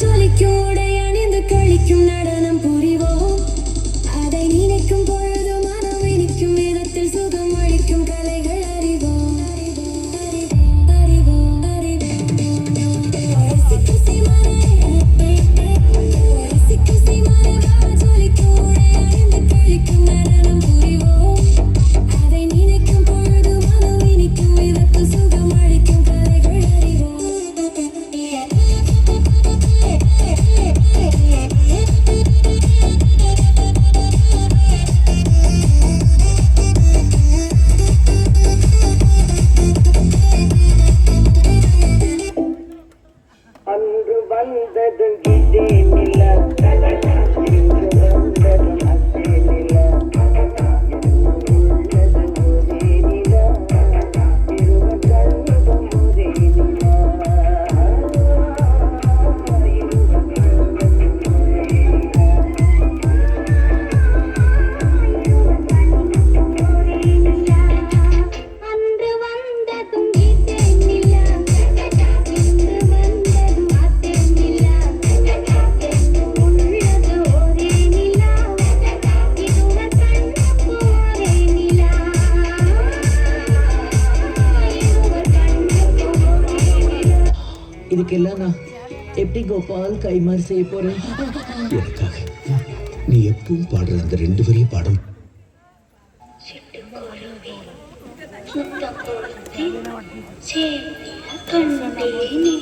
ஜொலிக்கும் உடை அணிந்து கழிக்கும் நடனம் புரிவோம். அதை நினைக்கும் பொழுது மனம் இனிக்கும் விதத்தில் சுகம் அளிக்கும் கலைகள் அறிவோம். ஜொலிக்கும் உடை அணிந்து கழிக்கும் நடனம் புரிவோம். அதை நினைக்கும் பொழுது மனம் இனிக்கும் விதத்தில் சுகம் அளிக்கும் கலைகள் அறிவோம். அன்று வந்ததும் இதே நிலா, இன்று வந்ததும் அதே நிலா, உள்ளது ஒரே நிலா, இருவர் கண்ணும் ஒரே நிலா, இருவர் கண்ணும் ஒரே நிலா. அன்று வந்ததும் இதே நிலா, இன்று வந்ததும் அதே நிலா, உள்ளது ஒரே நிலா, இருவர் கண்ணுக்கு ஒரே நிலா, இருவர் கண்ணுக்கு ஒரே நிலா. இதுக்கெல்லாம் நான் எப்படி கோபால் கைமாறு செய்ய போறேன்? எனக்காக நீ எப்பவும் பாடுற அந்த 2 வரி பாடம் சிட்டுக்குருவி சுத்தம் கொடுத்து சேவிய கண்டேனே.